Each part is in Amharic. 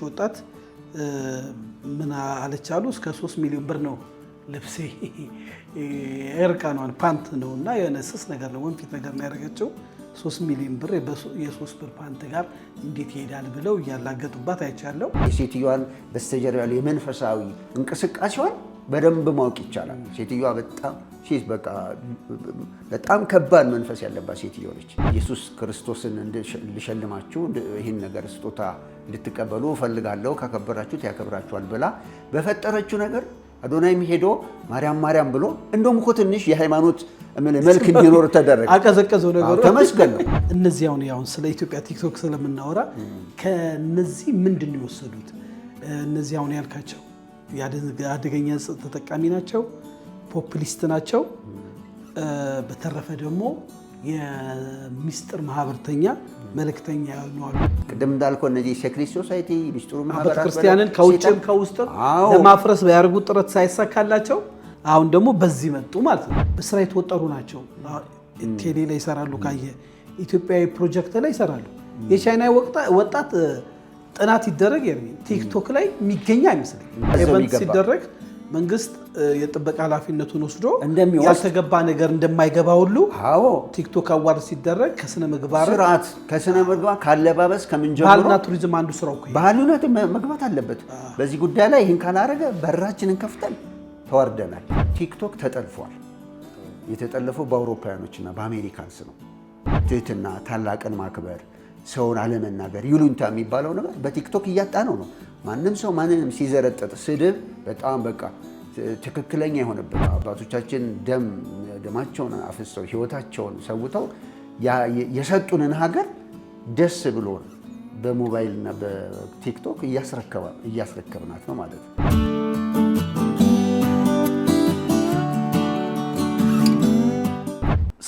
ወጣት ምን አለቻሉ እስከ 3 ሚሊዮን ብር ነው ልብሴ ኤርቃኗን ፓንት ነውና የሆነ ስስ ነገር ነው ወንፊት ነገር ነው ያደረገችው 3 ሚሊዮን ብር የ3 ብር ፓንት ጋር እንዴት ይሄዳል ብለው ያላገጡባት አይቻለው። የሴትዮዋን በስተጀርባ ያለው የመንፈሳዊ እንቅስቃሴዋን በደንብ ማወቅ ይቻላል። ሴትዮዋ በጣም ከባድ መንፈስ ያለባት ሴትዮ ነች። ኢየሱስ ክርስቶስን ልሸልማችሁ ይህን ነገር ስጦታ እንድትቀበሉ እፈልጋለሁ ካከበራችሁት ያከብራችኋል ብላ በፈጠረችው ነገር አዶናይም ሄዶ ማርያም ብሎ እንደውም እኮ ትንሽ የሃይማኖት መልክ እንዲኖር ተደረገ። አቀዘቀዘው ነገሩ ተመስገን ነው። እነዚህ አሁን ስለ ኢትዮጵያ ቲክቶክ ስለምናወራ ከነዚህ ምንድን ነው የወሰዱት? እነዚህ አሁን ያልካቸው አደገኛ ተጠቃሚ ናቸው፣ ፖፑሊስት ናቸው። በተረፈ ደግሞ የሚስጥር ማህበርተኛ መልእክተኛ ያልነዋል። ቅድም እንዳልከው እነዚህ ሴክሬት ሶሳይቲ ሚስጥሩ ማህበራት ክርስቲያንን ከውጭም ከውስጥም ለማፍረስ ያደርጉት ጥረት ሳይሳካላቸው አሁን ደግሞ በዚህ መጡ ማለት ነው። በስራ የተወጠሩ ናቸው። ቴሌ ላይ ይሰራሉ፣ ካየ ኢትዮጵያዊ ፕሮጀክት ላይ ይሰራሉ። የቻይና ወጣት ጥናት ይደረግ ቲክቶክ ላይ የሚገኝ አይመስልኝ። ኢቨንት ሲደረግ መንግስት የጥበቃ ኃላፊነቱን ወስዶ ያልተገባ ነገር እንደማይገባ ሁሉ ቲክቶክ አዋርድ ሲደረግ ከስነ ምግባር ስርዓት ከስነ ምግባር ካለባበስ ከምን ጀምሮ ባህልና ቱሪዝም አንዱ ስራው እኮ ባህሉነት መግባት አለበት። በዚህ ጉዳይ ላይ ይህን ካላረገ በራችንን ከፍተን ተዋርደናል። ቲክቶክ ተጠልፏል። የተጠለፈው በአውሮፓውያኖችና በአሜሪካንስ ነው። ትህትና፣ ታላቅን ማክበር፣ ሰውን አለመናገር፣ ይሉኝታ የሚባለው ነገር በቲክቶክ እያጣ ነው። ማንም ሰው ማንንም ሲዘረጠጥ ስድብ በጣም ትክክለኛ የሆነበት አባቶቻችን ደማቸውን አፍሰው ህይወታቸውን ሰውተው የሰጡንን ሀገር ደስ ብሎ በሞባይልና በቲክቶክ እያስረከብናት ነው ማለት ነው።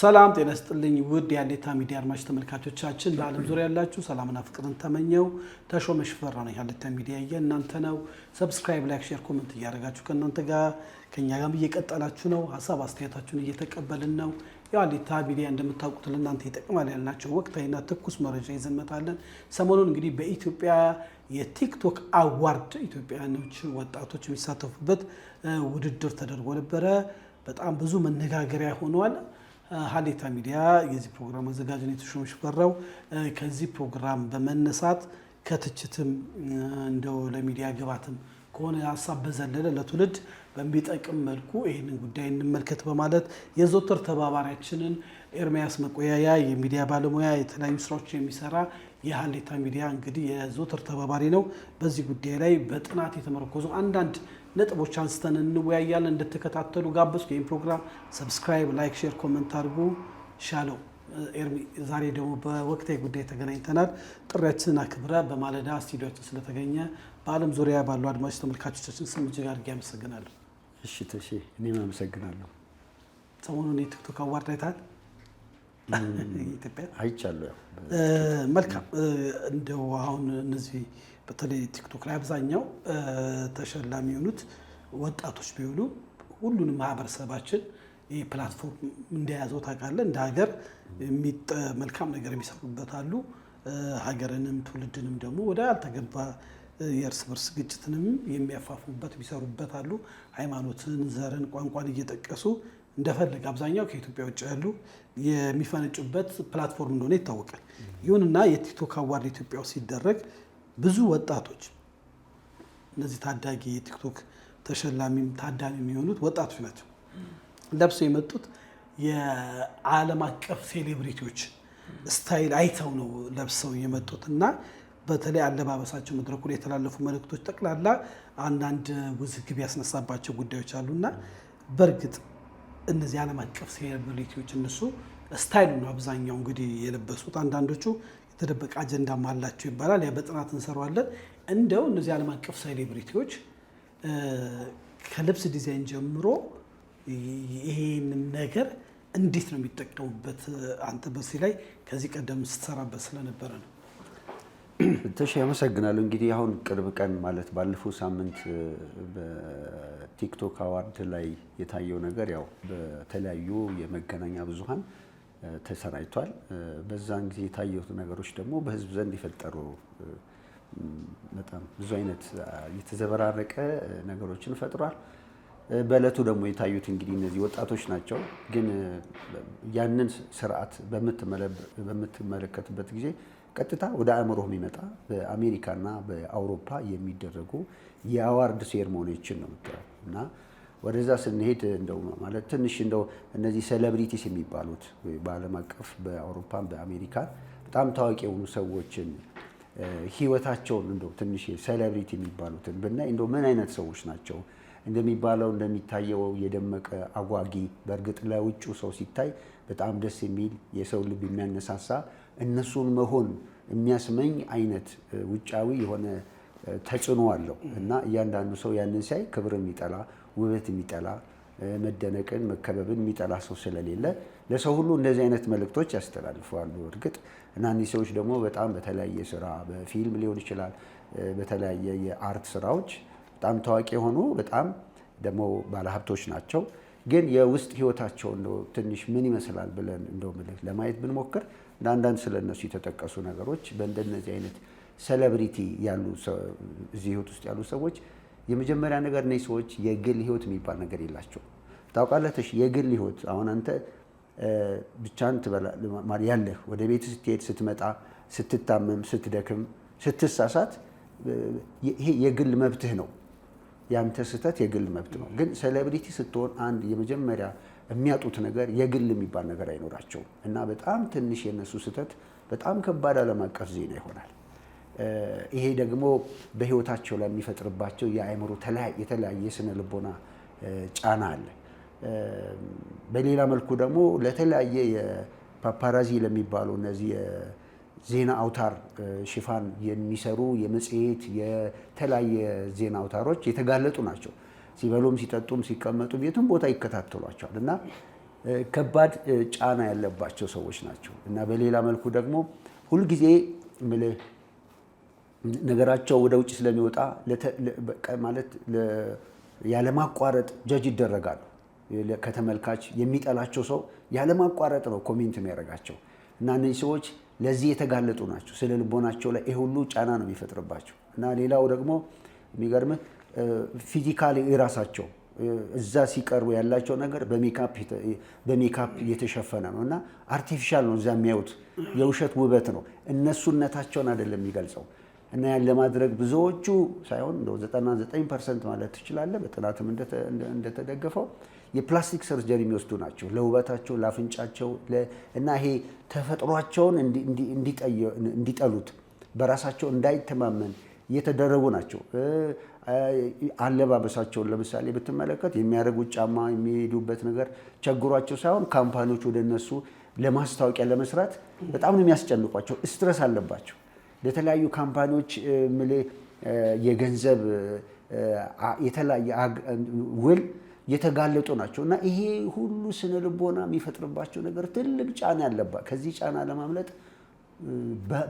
ሰላም ጤና ይስጥልኝ ውድ የሀሌታ ሚዲያ አድማጭ ተመልካቾቻችን፣ በዓለም ዙሪያ ያላችሁ ሰላምና ፍቅርን ተመኘው ተሾመ ሽፈራው ነኝ። ሀሌታ ሚዲያ የእናንተ ነው። ሰብስክራይብ፣ ላይክ፣ ሼር፣ ኮሜንት እያደረጋችሁ ከኛ ጋርም እየቀጠላችሁ ነው። ሀሳብ አስተያየታችሁን እየተቀበልን ነው። የሀሌታ ሚዲያ እንደምታውቁት ለእናንተ ይጠቅማል ያልናቸው ወቅታዊና ትኩስ መረጃ ይዘን እንመጣለን። ሰሞኑን እንግዲህ በኢትዮጵያ የቲክቶክ አዋርድ ኢትዮጵያኖች ወጣቶች የሚሳተፉበት ውድድር ተደርጎ ነበረ። በጣም ብዙ መነጋገሪያ ሆነዋል። ሀሌታ ሚዲያ የዚህ ፕሮግራም አዘጋጅ ነው ተሾመ ሽፈራው። ከዚህ ፕሮግራም በመነሳት ከትችትም እንደው ለሚዲያ ግባትም ከሆነ ሀሳብ በዘለለ ለትውልድ በሚጠቅም መልኩ ይህንን ጉዳይ እንመልከት በማለት የዘወትር ተባባሪያችንን ኤርሚያስ መቆያያ የሚዲያ ባለሙያ የተለያዩ ስራዎች የሚሰራ የሀሌታ ሚዲያ እንግዲህ የዘወትር ተባባሪ ነው። በዚህ ጉዳይ ላይ በጥናት የተመረኮዙ አንዳንድ ነጥቦች አንስተን እንወያያለን። እንድትከታተሉ ጋበዝኩ። ይህን ፕሮግራም ሰብስክራይብ፣ ላይክ፣ ሼር፣ ኮሜንት አድርጉ። ሻለው ኤርሚ፣ ዛሬ ደግሞ በወቅታዊ ጉዳይ ተገናኝተናል። ጥሪያችንን አክብረ በማለዳ ስቱዲዮችን ስለተገኘ በዓለም ዙሪያ ባሉ አድማጭ ተመልካቾቻችን ስም እጅግ አድርጌ አመሰግናለሁ። እሺ ተሺ፣ እኔም አመሰግናለሁ። ሰሞኑን የቲክቶክ አዋርድ አይተሃል? ኢትዮጵያ አይቻለሁ። መልካም። እንደው አሁን እነዚህ በተለይ ቲክቶክ ላይ አብዛኛው ተሸላሚ የሆኑት ወጣቶች ቢሆኑ ሁሉንም ማህበረሰባችን ይህ ፕላትፎርም እንደያዘው ታውቃለህ። እንደ ሀገር መልካም ነገር የሚሰሩበት አሉ። ሀገርንም ትውልድንም ደግሞ ወደ ያልተገባ የእርስ በርስ ግጭትንም የሚያፋፉበት የሚሰሩበት አሉ። ሃይማኖትን፣ ዘርን፣ ቋንቋን እየጠቀሱ እንደፈለገ አብዛኛው ከኢትዮጵያ ውጭ ያሉ የሚፈነጩበት ፕላትፎርም እንደሆነ ይታወቃል። ይሁንና የቲክቶክ አዋርድ ኢትዮጵያ ውስጥ ሲደረግ ብዙ ወጣቶች እነዚህ ታዳጊ የቲክቶክ ተሸላሚም ታዳሚ የሚሆኑት ወጣቶች ናቸው። ለብሰው የመጡት የዓለም አቀፍ ሴሌብሪቲዎች ስታይል አይተው ነው ለብሰው የመጡት እና በተለይ አለባበሳቸው መድረኩ ላይ የተላለፉ መልእክቶች ጠቅላላ አንዳንድ ውዝግብ ያስነሳባቸው ጉዳዮች አሉና በእርግጥ እነዚህ ዓለም አቀፍ ሴሌብሪቲዎች እነሱ ስታይሉ ነው አብዛኛው እንግዲህ የለበሱት። አንዳንዶቹ የተደበቀ አጀንዳም አላቸው ይባላል። ያ በጥናት እንሰራዋለን። እንደው እነዚህ ዓለም አቀፍ ሴሌብሪቲዎች ከልብስ ዲዛይን ጀምሮ ይሄንን ነገር እንዴት ነው የሚጠቀሙበት? አንተ በዚህ ላይ ከዚህ ቀደም ስትሰራበት ስለነበረ ነው። ተሽ አመሰግናለሁ። እንግዲህ አሁን ቅርብ ቀን ማለት ባለፈው ሳምንት በቲክቶክ አዋርድ ላይ የታየው ነገር ያው በተለያዩ የመገናኛ ብዙሃን ተሰራጭቷል። በዛን ጊዜ የታዩት ነገሮች ደግሞ በህዝብ ዘንድ የፈጠሩ በጣም ብዙ አይነት የተዘበራረቀ ነገሮችን ፈጥሯል። በእለቱ ደግሞ የታዩት እንግዲህ እነዚህ ወጣቶች ናቸው። ግን ያንን ስርዓት በምትመለከትበት ጊዜ ቀጥታ ወደ አእምሮህ የሚመጣ በአሜሪካና በአውሮፓ የሚደረጉ የአዋርድ ሴርሞኒዎችን ነው የምታየው። እና ወደዛ ስንሄድ እንደው ማለት ትንሽ እንደው እነዚህ ሴሌብሪቲስ የሚባሉት በዓለም አቀፍ በአውሮፓም በአሜሪካ በጣም ታዋቂ የሆኑ ሰዎችን ህይወታቸውን እንደው ትንሽ ሴሌብሪቲ የሚባሉትን ብናይ እንደው ምን አይነት ሰዎች ናቸው እንደሚባለው እንደሚታየው የደመቀ አጓጊ፣ በእርግጥ ለውጩ ሰው ሲታይ በጣም ደስ የሚል የሰው ልብ የሚያነሳሳ እነሱን መሆን የሚያስመኝ አይነት ውጫዊ የሆነ ተጽዕኖ አለው እና እያንዳንዱ ሰው ያንን ሲያይ ክብር የሚጠላ ውበት የሚጠላ መደነቅን መከበብን የሚጠላ ሰው ስለሌለ ለሰው ሁሉ እንደዚህ አይነት መልእክቶች ያስተላልፋሉ። እርግጥ እና እነዚህ ሰዎች ደግሞ በጣም በተለያየ ስራ በፊልም ሊሆን ይችላል፣ በተለያየ የአርት ስራዎች በጣም ታዋቂ የሆኑ በጣም ደግሞ ባለሀብቶች ናቸው። ግን የውስጥ ህይወታቸው እንደው ትንሽ ምን ይመስላል ብለን እንደው ለማየት ብንሞክር አንዳንድ ስለነሱ የተጠቀሱ ነገሮች በእንደነዚህ አይነት ሴሌብሪቲ ያሉ እዚህ ህይወት ውስጥ ያሉ ሰዎች የመጀመሪያ ነገር እነዚህ ሰዎች የግል ህይወት የሚባል ነገር የላቸው። ታውቃለህ፣ የግል ህይወት አሁን አንተ ብቻህን ትበላለህ ያለህ ወደ ቤት ስትሄድ፣ ስትመጣ፣ ስትታመም፣ ስትደክም፣ ስትሳሳት ይሄ የግል መብትህ ነው። ያንተ ስህተት የግል መብት ነው። ግን ሴሌብሪቲ ስትሆን አንድ የመጀመሪያ የሚያጡት ነገር የግል የሚባል ነገር አይኖራቸውም እና በጣም ትንሽ የነሱ ስህተት በጣም ከባድ ዓለም አቀፍ ዜና ይሆናል። ይሄ ደግሞ በህይወታቸው ላይ የሚፈጥርባቸው የአእምሮ የተለያየ ስነ ልቦና ጫና አለ። በሌላ መልኩ ደግሞ ለተለያየ የፓፓራዚ ለሚባሉ እነዚህ የዜና አውታር ሽፋን የሚሰሩ የመጽሔት የተለያየ ዜና አውታሮች የተጋለጡ ናቸው። ሲበሉም ሲጠጡም ሲቀመጡም የትም ቦታ ይከታተሏቸዋል እና ከባድ ጫና ያለባቸው ሰዎች ናቸው እና በሌላ መልኩ ደግሞ ሁልጊዜ ነገራቸው ወደ ውጭ ስለሚወጣ ማለት ያለማቋረጥ ጀጅ ይደረጋሉ። ከተመልካች የሚጠላቸው ሰው ያለማቋረጥ ነው ኮሜንት የሚያደርጋቸው እና እነዚህ ሰዎች ለዚህ የተጋለጡ ናቸው። ስለ ልቦናቸው ላይ ይሄ ሁሉ ጫና ነው የሚፈጥርባቸው እና ሌላው ደግሞ የሚገርምህ ፊዚካሊ የራሳቸው እዛ ሲቀርቡ ያላቸው ነገር በሜካፕ የተሸፈነ ነው እና አርቲፊሻል ነው። እዛ የሚያዩት የውሸት ውበት ነው። እነሱነታቸውን አይደለም የሚገልጸው እና ያን ለማድረግ ብዙዎቹ ሳይሆን 99% ማለት ትችላለህ በጥናትም እንደተደገፈው የፕላስቲክ ሰርጀሪ የሚወስዱ ናቸው ለውበታቸው፣ ለአፍንጫቸው እና ይሄ ተፈጥሯቸውን እንዲጠሉት በራሳቸው እንዳይተማመን እየተደረጉ ናቸው። አለባበሳቸውን ለምሳሌ ብትመለከት የሚያደርጉት ጫማ የሚሄዱበት ነገር ቸግሯቸው ሳይሆን ካምፓኒዎች ወደ እነሱ ለማስታወቂያ ለመስራት በጣም ነው የሚያስጨንቋቸው። ስትረስ አለባቸው። ለተለያዩ ካምፓኒዎች የገንዘብ የተለያየ ውል የተጋለጡ ናቸው እና ይሄ ሁሉ ስነ ልቦና የሚፈጥርባቸው ነገር ትልቅ ጫና ያለባት። ከዚህ ጫና ለማምለጥ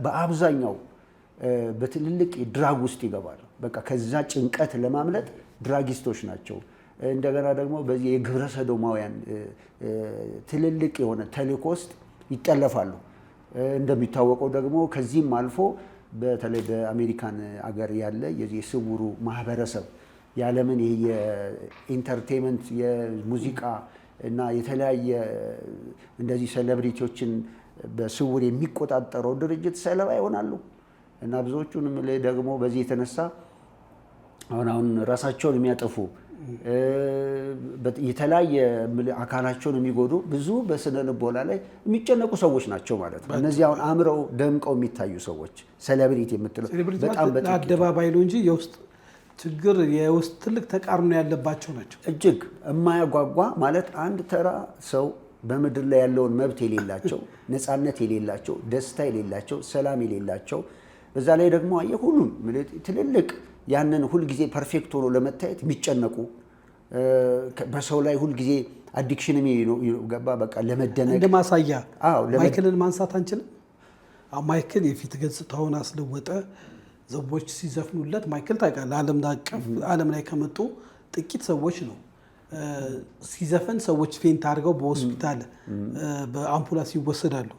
በአብዛኛው በትልልቅ ድራግ ውስጥ ይገባሉ። በቃ ከዛ ጭንቀት ለማምለጥ ድራጊስቶች ናቸው። እንደገና ደግሞ በዚህ የግብረ ሰዶማውያን ትልልቅ የሆነ ተልእኮ ውስጥ ይጠለፋሉ። እንደሚታወቀው ደግሞ ከዚህም አልፎ በተለይ በአሜሪካን አገር ያለ የዚህ ስውሩ ማህበረሰብ የዓለምን ይሄ የኢንተርቴንመንት የሙዚቃ እና የተለያየ እንደዚህ ሴሌብሪቲዎችን በስውር የሚቆጣጠረው ድርጅት ሰለባ ይሆናሉ እና ብዙዎቹንም ደግሞ በዚህ የተነሳ አሁን ራሳቸውን የሚያጠፉ የተለያየ አካላቸውን የሚጎዱ ብዙ በስነ ልቦና ላይ የሚጨነቁ ሰዎች ናቸው ማለት ነው። እነዚህ አሁን አምረው ደምቀው የሚታዩ ሰዎች ሴሌብሪቲ የምትለው በጣም አደባባይ ነው እንጂ የውስጥ ችግር የውስጥ ትልቅ ተቃርኖ ያለባቸው ናቸው። እጅግ የማያጓጓ ማለት አንድ ተራ ሰው በምድር ላይ ያለውን መብት የሌላቸው፣ ነፃነት የሌላቸው፣ ደስታ የሌላቸው፣ ሰላም የሌላቸው በዛ ላይ ደግሞ ሁሉም ትልልቅ ያንን ሁልጊዜ ፐርፌክት ሆኖ ለመታየት የሚጨነቁ በሰው ላይ ሁልጊዜ አዲክሽን ገባ በቃ ለመደነቅ እንደ ማሳያ ማይክልን ማንሳት አንችልም። ማይክል የፊት ገጽታውን አስለወጠ። ሰዎች ሲዘፍኑለት ማይክል ታውቃለህ፣ ዓለም ላይ ከመጡ ጥቂት ሰዎች ነው። ሲዘፈን ሰዎች ፌንት አድርገው በሆስፒታል በአምፑላንስ ይወሰዳሉ።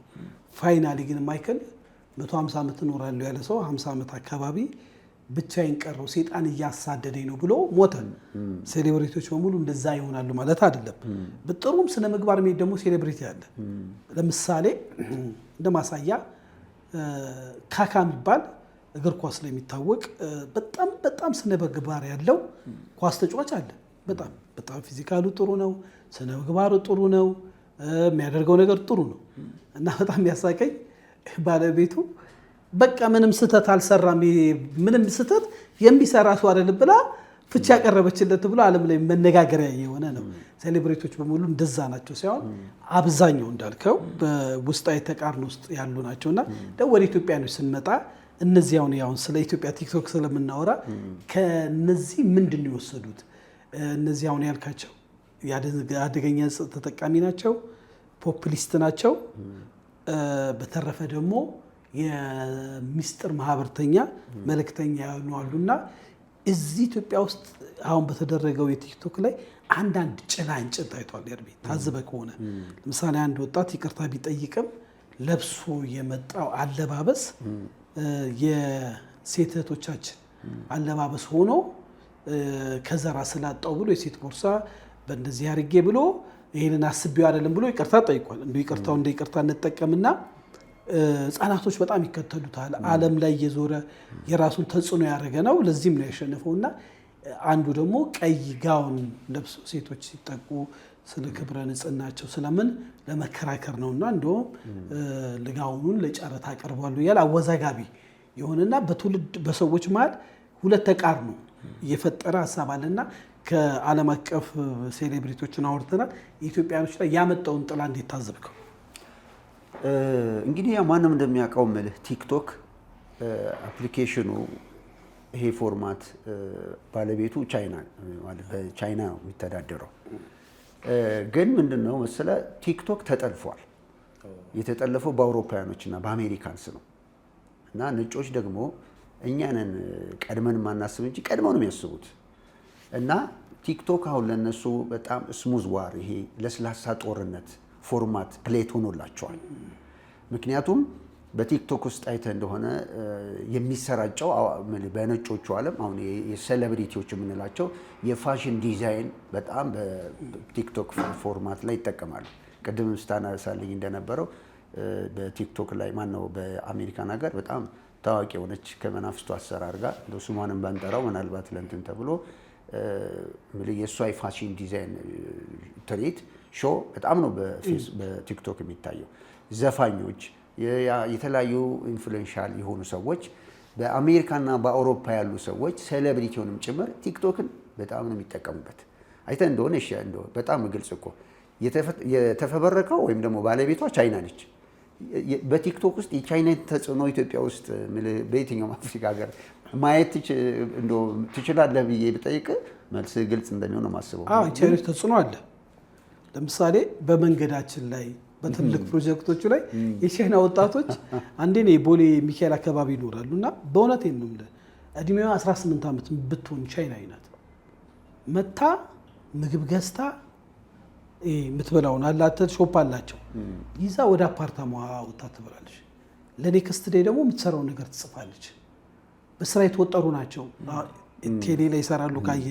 ፋይናሊ ግን ማይክል 150 ዓመት እኖራለሁ ያለ ሰው 50 ዓመት አካባቢ ብቻዬን ቀረው ሴጣን እያሳደደኝ ነው ብሎ ሞተ። ሴሌብሪቲዎች በሙሉ እንደዛ ይሆናሉ ማለት አይደለም። በጥሩም ስነ ምግባር የሚሄድ ደግሞ ሴሌብሪቲ አለ። ለምሳሌ እንደ ማሳያ ካካ የሚባል እግር ኳስ ላይ የሚታወቅ በጣም ስነ ምግባር ያለው ኳስ ተጫዋች አለ። በጣም ፊዚካሉ ጥሩ ነው፣ ስነ ምግባሩ ጥሩ ነው፣ የሚያደርገው ነገር ጥሩ ነው እና በጣም ያሳቀኝ ባለቤቱ በቃ ምንም ስህተት አልሰራም፣ ምንም ስህተት የሚሰራ ሰው አይደለም ብላ ፍቺ ያቀረበችለት ብሎ ዓለም ላይ መነጋገሪያ የሆነ ነው። ሴሌብሪቲዎች በሙሉ እንደዛ ናቸው ሳይሆን አብዛኛው እንዳልከው በውስጣዊ ተቃርኖ ውስጥ ያሉ ናቸውና ወደ ኢትዮጵያኖች ስንመጣ እነዚህ አሁን ስለ ኢትዮጵያ ቲክቶክ ስለምናወራ ከነዚህ ምንድን ነው የወሰዱት? እነዚህ አሁን ያልካቸው አደገኛ ተጠቃሚ ናቸው፣ ፖፑሊስት ናቸው። በተረፈ ደግሞ የሚስጥር ማህበርተኛ መልእክተኛ ያሉ አሉና እዚህ ኢትዮጵያ ውስጥ አሁን በተደረገው የቲክቶክ ላይ አንዳንድ ጭላንጭል ታይቷል። ያርቢ ታዝበ ከሆነ ለምሳሌ አንድ ወጣት ይቅርታ ቢጠይቅም ለብሶ የመጣው አለባበስ የሴት እህቶቻችን አለባበስ ሆኖ ከዘራ ስላጣው ብሎ የሴት ቦርሳ በእንደዚህ አድርጌ ብሎ ይሄንን አስቤው አይደለም ብሎ ይቅርታ ጠይቋል። ይቅርታው እንደ ይቅርታ እንጠቀምና ህጻናቶች በጣም ይከተሉታል። ዓለም ላይ የዞረ የራሱን ተጽዕኖ ያደረገ ነው። ለዚህም ነው ያሸነፈውና አንዱ ደግሞ ቀይ ጋውን ለብሶ ሴቶች ሲጠቁ ስለ ክብረ ንጽህናቸው ስለምን ለመከራከር ነውና እንደውም ለጋውኑን ለጨረታ አቀርቧል ያለ አወዛጋቢ የሆነና በትውልድ በሰዎች መሃል ሁለት ተቃርኖ የፈጠረ ሐሳብ አለና ከዓለም አቀፍ ሴሌብሪቲዎችን አወርተናል። ኢትዮጵያኖች ላይ ያመጣውን ጥላ እንዴት ታዘብከው? እንግዲህ ማንም እንደሚያውቀው መልህ ቲክቶክ አፕሊኬሽኑ ይሄ ፎርማት ባለቤቱ ቻይና ማለት በቻይና ነው የሚተዳደረው። ግን ምንድነው መሰለ ቲክቶክ ተጠልፏል። የተጠለፈው በአውሮፓውያኖች እና በአሜሪካንስ ነው እና ነጮች ደግሞ እኛንን ቀድመን ማናስብ እንጂ ቀድመው ነው የሚያስቡት እና ቲክቶክ አሁን ለነሱ በጣም ስሙዝ ዋር ይሄ ለስላሳ ጦርነት ፎርማት ፕሌት ሆኖላቸዋል። ምክንያቱም በቲክቶክ ውስጥ አይተ እንደሆነ የሚሰራጨው በነጮቹ ዓለም አሁን የሴሌብሪቲዎች የምንላቸው የፋሽን ዲዛይን በጣም በቲክቶክ ፎርማት ላይ ይጠቀማሉ። ቅድም ስታነሳልኝ እንደነበረው በቲክቶክ ላይ ማነው በአሜሪካን ሀገር በጣም ታዋቂ የሆነች ከመናፍስቱ አሰራር ጋር ስሟንም ባንጠራው ምናልባት ለእንትን ተብሎ የእሷ የፋሽን ዲዛይን ትርኢት ሾው በጣም ነው በቲክቶክ የሚታየው። ዘፋኞች፣ የተለያዩ ኢንፍሉዌንሻል የሆኑ ሰዎች በአሜሪካና በአውሮፓ ያሉ ሰዎች ሴሌብሪቲውንም ጭምር ቲክቶክን በጣም ነው የሚጠቀሙበት። አይተህ እንደሆነ በጣም ግልጽ እኮ የተፈበረከው ወይም ደግሞ ባለቤቷ ቻይና ነች። በቲክቶክ ውስጥ የቻይና ተጽዕኖ ኢትዮጵያ ውስጥ በየትኛውም አፍሪካ ሀገር ማየት ትችላለህ ብዬ ብጠይቅ መልስ ግልጽ እንደሚሆን ነው የማስበው። ቻይና ተጽዕኖ አለ። ለምሳሌ በመንገዳችን ላይ በትልቅ ፕሮጀክቶቹ ላይ የቻይና ወጣቶች አንዴ ነው ቦሌ ሚካኤል አካባቢ ይኖራሉ እና በእውነት ነው እድሜዋ 18 ዓመት ብትሆን ቻይናዊ ናት። መታ ምግብ ገዝታ የምትበላውን አላተ ሾፕ አላቸው ይዛ ወደ አፓርታማ ወጣ ትበላለች። ለኔክስት ዴይ ደግሞ የምትሰራው ነገር ትጽፋለች። በስራ የተወጠሩ ናቸው። ቴሌ ላይ ይሰራሉ፣ ካየ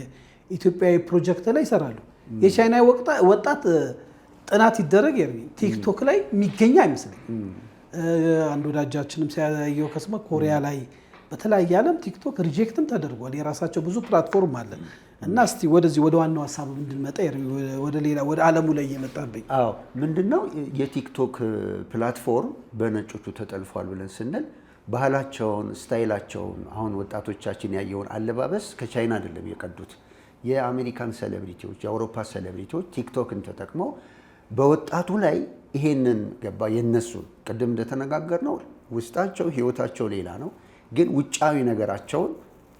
ኢትዮጵያዊ ፕሮጀክት ላይ ይሰራሉ። የቻይና ወጣት ጥናት ይደረግ ቲክቶክ ላይ የሚገኝ አይመስለኝ። አንድ ወዳጃችንም ሲያየው ከስመ ኮሪያ ላይ በተለያየ ዓለም ቲክቶክ ሪጀክትም ተደርጓል። የራሳቸው ብዙ ፕላትፎርም አለ እና እስቲ ወደዚህ ወደ ዋናው ሀሳብ እንድንመጣ ወደ ሌላ ወደ ዓለሙ ላይ እየመጣብኝ። አዎ ምንድነው የቲክቶክ ፕላትፎርም በነጮቹ ተጠልፏል ብለን ስንል ባህላቸውን፣ ስታይላቸውን አሁን ወጣቶቻችን ያየውን አለባበስ ከቻይና አይደለም የቀዱት። የአሜሪካን ሴሌብሪቲዎች፣ የአውሮፓ ሴሌብሪቲዎች ቲክቶክን ተጠቅመው በወጣቱ ላይ ይሄንን ገባ የነሱን ቅድም እንደተነጋገርነው ውስጣቸው ህይወታቸው ሌላ ነው፣ ግን ውጫዊ ነገራቸውን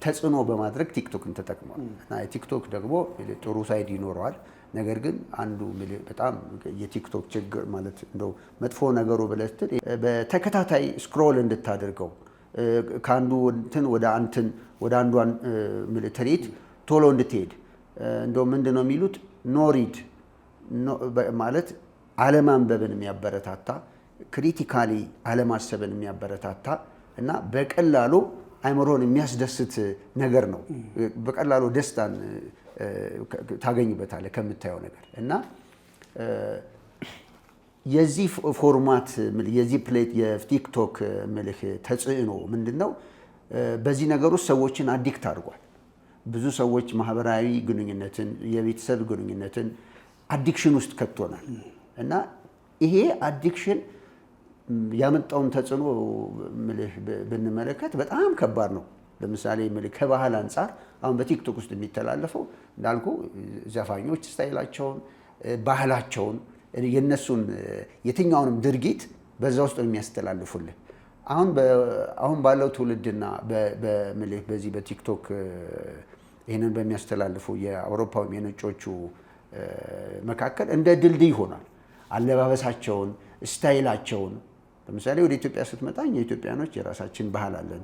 ተጽዕኖ በማድረግ ቲክቶክን ተጠቅመዋል እና ቲክቶክ ደግሞ ጥሩ ሳይድ ይኖረዋል። ነገር ግን አንዱ በጣም የቲክቶክ ችግር ማለት እንደው መጥፎ ነገሩ ብለስትል በተከታታይ ስክሮል እንድታደርገው ከአንዱ እንትን ወደ አንዱ ትርኢት ቶሎ እንድትሄድ እንደው ምንድነው የሚሉት ኖሪድ ማለት አለማንበብን የሚያበረታታ ክሪቲካሊ አለማሰብን የሚያበረታታ እና በቀላሉ አይምሮን የሚያስደስት ነገር ነው። በቀላሉ ደስታን ታገኝበታለህ ከምታየው ነገር እና የዚህ ፎርማት የዚህ ፕሌት የቲክቶክ ምልህ ተጽዕኖ ምንድነው? በዚህ ነገር ውስጥ ሰዎችን አዲክት አድርጓል። ብዙ ሰዎች ማህበራዊ ግንኙነትን፣ የቤተሰብ ግንኙነትን አዲክሽን ውስጥ ከቶናል እና ይሄ አዲክሽን ያመጣውን ተጽዕኖ ምልህ ብንመለከት በጣም ከባድ ነው። ለምሳሌ ምልህ ከባህል አንጻር አሁን በቲክቶክ ውስጥ የሚተላለፈው እንዳልኩ ዘፋኞች ስታይላቸውን፣ ባህላቸውን የነሱን የትኛውንም ድርጊት በዛ ውስጥ ነው የሚያስተላልፉልህ። አሁን ባለው ትውልድና በዚህ በቲክቶክ ይህንን በሚያስተላልፉ የአውሮፓውም የነጮቹ መካከል እንደ ድልድይ ሆኗል። አለባበሳቸውን፣ ስታይላቸውን ለምሳሌ ወደ ኢትዮጵያ ስትመጣ የኢትዮጵያኖች የራሳችን ባህል አለን።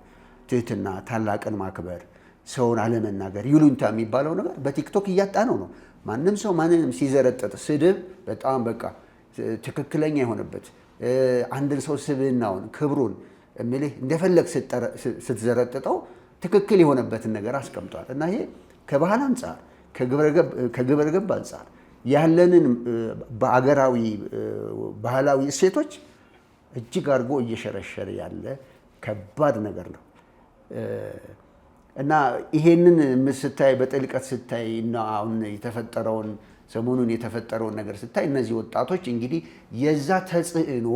ትህትና፣ ታላቅን ማክበር፣ ሰውን አለመናገር፣ ይሉኝታ የሚባለው ነገር በቲክቶክ እያጣ ነው። ማንም ሰው ማንንም ሲዘረጠጥ ስድብ በጣም በቃ ትክክለኛ የሆነበት አንድን ሰው ስብዕናውን ክብሩን እምልህ እንደፈለግ ስትዘረጥጠው ትክክል የሆነበትን ነገር አስቀምጧል እና ይሄ ከባህል አንጻር ከግብረ ገብ አንጻር ያለንን በአገራዊ ባህላዊ እሴቶች እጅግ አድርጎ እየሸረሸረ ያለ ከባድ ነገር ነው እና ይሄንን ስታይ በጥልቀት ስታይ እና አሁን የተፈጠረውን ሰሞኑን የተፈጠረውን ነገር ስታይ እነዚህ ወጣቶች እንግዲህ የዛ ተጽዕኖ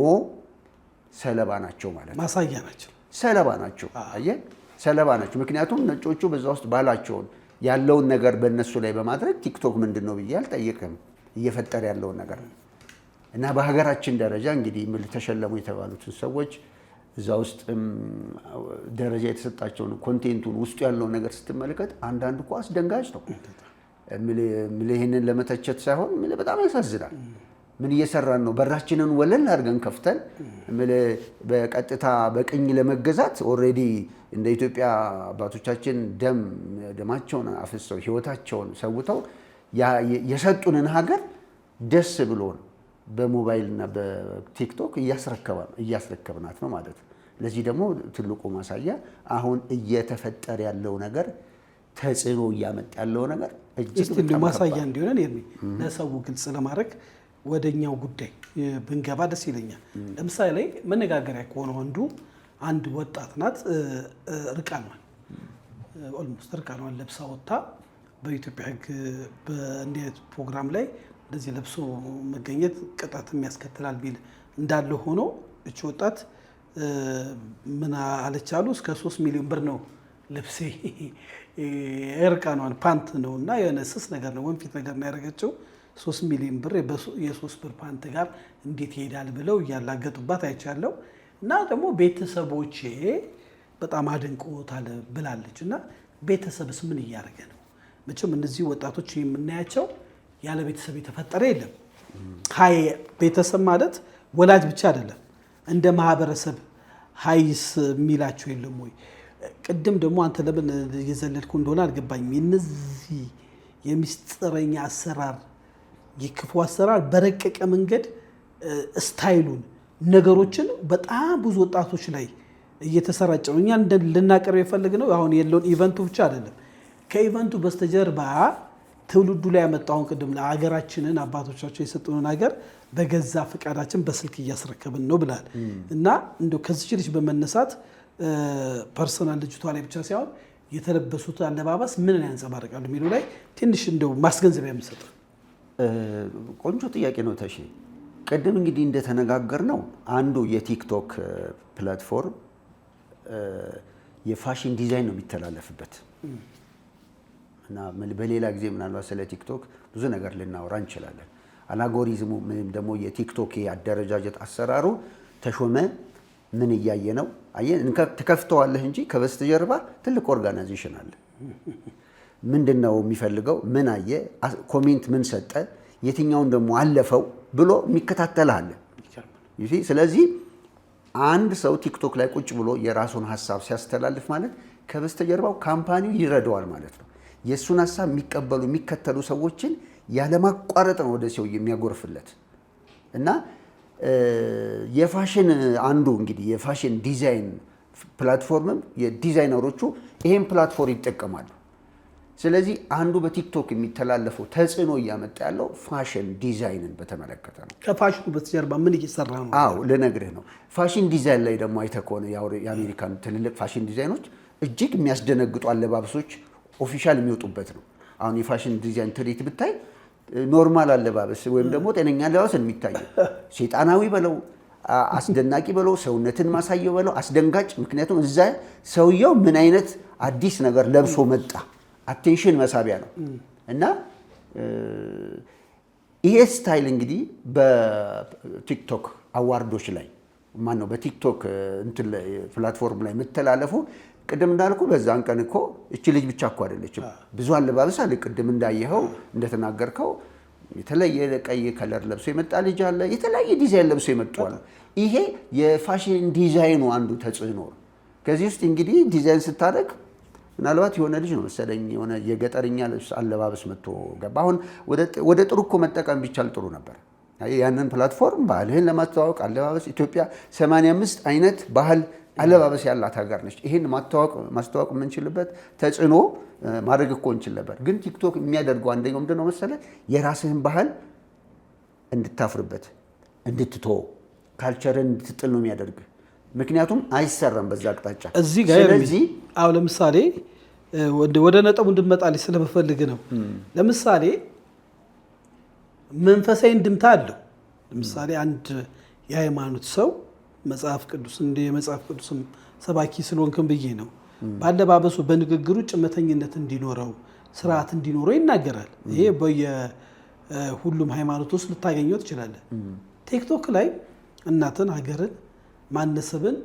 ሰለባ ናቸው ማለት ነው። ማሳያ ናቸው፣ ሰለባ ናቸው። አየህ፣ ሰለባ ናቸው። ምክንያቱም ነጮቹ በዛ ውስጥ ባህላቸውን ያለውን ነገር በእነሱ ላይ በማድረግ ቲክቶክ ምንድን ነው ብዬ አልጠየቅም፣ እየፈጠረ ያለውን ነገር እና በሀገራችን ደረጃ እንግዲህ ተሸለሙ የተባሉትን ሰዎች እዛ ውስጥ ደረጃ የተሰጣቸውን ኮንቴንቱን ውስጡ ያለውን ነገር ስትመለከት አንዳንድ እኮ አስደንጋጭ ነው። ይህንን ለመተቸት ሳይሆን በጣም ያሳዝናል። ምን እየሰራን ነው? በራችንን ወለል አድርገን ከፍተን በቀጥታ በቅኝ ለመገዛት ኦልሬዲ እንደ ኢትዮጵያ አባቶቻችን ደማቸውን አፍሰው ሕይወታቸውን ሰውተው የሰጡንን ሀገር ደስ ብሎን በሞባይልና በቲክቶክ እያስረከብናት ነው ማለት ነው። ለዚህ ደግሞ ትልቁ ማሳያ አሁን እየተፈጠረ ያለው ነገር ተጽዕኖ እያመጣ ያለው ነገር እጅግ በጣም ማሳያ እንዲሆነን ለሰው ግልጽ ለማድረግ ወደኛው ጉዳይ ብንገባ ደስ ይለኛል። ለምሳሌ መነጋገሪያ ከሆነው አንድ ወጣት ናት ርቃኗን ኦልሞስት ርቃኗን ለብሳ ወጥታ በኢትዮጵያ ሕግ በእንዲህ አይነት ፕሮግራም ላይ እንደዚህ ለብሶ መገኘት ቅጣት የሚያስከትላል ቢል እንዳለ ሆኖ እቺ ወጣት ምን አለች አሉ እስከ 3 ሚሊዮን ብር ነው ልብሴ እርቃኗን ፓንት ነው እና የሆነ ስስ ነገር ነው ወንፊት ነገር ነው ያደረገችው 3 ሚሊዮን ብር የ3 ብር ፓንት ጋር እንዴት ይሄዳል ብለው እያላገጡባት አይቻለው እና ደግሞ ቤተሰቦቼ በጣም አድንቆታል ብላለች። እና ቤተሰብስ ምን እያደረገ ነው? መቼም እነዚህ ወጣቶች የምናያቸው ያለ ቤተሰብ የተፈጠረ የለም። ሀይ ቤተሰብ ማለት ወላጅ ብቻ አይደለም፣ እንደ ማህበረሰብ ሀይስ የሚላቸው የለም ወይ? ቅድም ደግሞ አንተ ለምን እየዘለልኩ እንደሆነ አልገባኝም። የነዚህ የሚስጥረኛ አሰራር የክፉ አሰራር በረቀቀ መንገድ ስታይሉን ነገሮችን በጣም ብዙ ወጣቶች ላይ እየተሰራጨ ነው። እኛ ልናቀርብ የፈለግነው አሁን የለውን ኢቨንቱ ብቻ አይደለም። ከኢቨንቱ በስተጀርባ ትውልዱ ላይ ያመጣውን ቅድም ለሀገራችንን አባቶቻችን የሰጡንን ሀገር በገዛ ፈቃዳችን በስልክ እያስረከብን ነው ብላል እና እንደው ከዚች ልጅ በመነሳት ፐርሰናል ልጅቷ ላይ ብቻ ሳይሆን የተለበሱት አለባበስ ምን ያንጸባርቃሉ የሚሉ ላይ ትንሽ እንደው ማስገንዘቢያ የምሰጠው ቆንጆ ጥያቄ ነው ተሼ። ቅድም እንግዲህ እንደተነጋገርነው አንዱ የቲክቶክ ፕላትፎርም የፋሽን ዲዛይን ነው የሚተላለፍበት እና በሌላ ጊዜ ምናልባት ስለ ቲክቶክ ብዙ ነገር ልናወራ እንችላለን። አልጎሪዝሙ ምንም ደግሞ የቲክቶክ አደረጃጀት አሰራሩ ተሾመ ምን እያየ ነው? ትከፍተዋለህ እንጂ ከበስተጀርባ ትልቅ ኦርጋናይዜሽን አለ። ምንድነው የሚፈልገው? ምን አየ? ኮሜንት ምን ሰጠ? የትኛውን ደግሞ አለፈው ብሎ የሚከታተልህ። ስለዚህ አንድ ሰው ቲክቶክ ላይ ቁጭ ብሎ የራሱን ሀሳብ ሲያስተላልፍ ማለት ከበስተጀርባው ካምፓኒው ይረዳዋል ማለት ነው። የእሱን ሀሳብ የሚቀበሉ የሚከተሉ ሰዎችን ያለማቋረጥ ነው ወደ ሰው የሚያጎርፍለት እና የፋሽን አንዱ እንግዲህ የፋሽን ዲዛይን ፕላትፎርምም የዲዛይነሮቹ ይሄን ፕላትፎርም ይጠቀማሉ። ስለዚህ አንዱ በቲክቶክ የሚተላለፈው ተጽዕኖ እያመጣ ያለው ፋሽን ዲዛይንን በተመለከተ ነው። ከፋሽኑ በተጀርባ ምን እየሰራ ነው? አዎ ልነግርህ ነው። ፋሽን ዲዛይን ላይ ደግሞ አይተህ ከሆነ የአሜሪካን ትልልቅ ፋሽን ዲዛይኖች እጅግ የሚያስደነግጡ አለባበሶች ኦፊሻል የሚወጡበት ነው። አሁን የፋሽን ዲዛይን ትርኢት ብታይ ኖርማል አለባበስ ወይም ደግሞ ጤነኛ አለባበስ የሚታየው ሴጣናዊ በለው አስደናቂ በለው ሰውነትን ማሳየው በለው አስደንጋጭ። ምክንያቱም እዛ ሰውየው ምን አይነት አዲስ ነገር ለብሶ መጣ አቴንሽን መሳቢያ ነው። እና ይሄ ስታይል እንግዲህ በቲክቶክ አዋርዶች ላይ ማነው በቲክቶክ እንትን ፕላትፎርም ላይ የምተላለፉ ቅድም እንዳልኩ በዛን ቀን እኮ እቺ ልጅ ብቻ እኮ አይደለችም፣ ብዙ አለባበስ አለ። ቅድም እንዳየኸው እንደተናገርከው የተለየ ቀይ ከለር ለብሶ የመጣ ልጅ አለ፣ የተለያየ ዲዛይን ለብሶ የመጡ አለ። ይሄ የፋሽን ዲዛይኑ አንዱ ተጽዕኖ ነው። ከዚህ ውስጥ እንግዲህ ዲዛይን ስታደርግ ምናልባት የሆነ ልጅ ነው መሰለኝ የሆነ የገጠርኛ ልብስ አለባበስ መጥቶ ገባ። አሁን ወደ ጥሩ እኮ መጠቀም ቢቻል ጥሩ ነበር። ያንን ፕላትፎርም ባህልህን ለማስተዋወቅ አለባበስ ኢትዮጵያ 85 አይነት ባህል አለባበስ ያላት ሀገር ነች። ይሄን ማስተዋወቅ የምንችልበት ተጽዕኖ ማድረግ እኮ እንችል ነበር። ግን ቲክቶክ የሚያደርገው አንደኛው ምንድነው መሰለህ የራስህን ባህል እንድታፍርበት እንድትተው ካልቸርን እንድትጥል ነው የሚያደርግ። ምክንያቱም አይሰራም በዛ አቅጣጫ። እዚህ ጋር ስለዚህ አዎ ለምሳሌ ወደ ነጥቡ እንድመጣልኝ ስለምፈልግ ነው። ለምሳሌ መንፈሳዊ እንድምታ አለው። ለምሳሌ አንድ የሃይማኖት ሰው መጽሐፍ ቅዱስ እንደ የመጽሐፍ ቅዱስም ሰባኪ ስለሆንክም ብዬ ነው ባለባበሱ በንግግሩ ጭመተኝነት እንዲኖረው ስርዓት እንዲኖረው ይናገራል። ይሄ በየሁሉም ሃይማኖት ውስጥ ልታገኘው ትችላለህ። ቲክቶክ ላይ እናትን፣ ሀገርን፣ ማነሰብን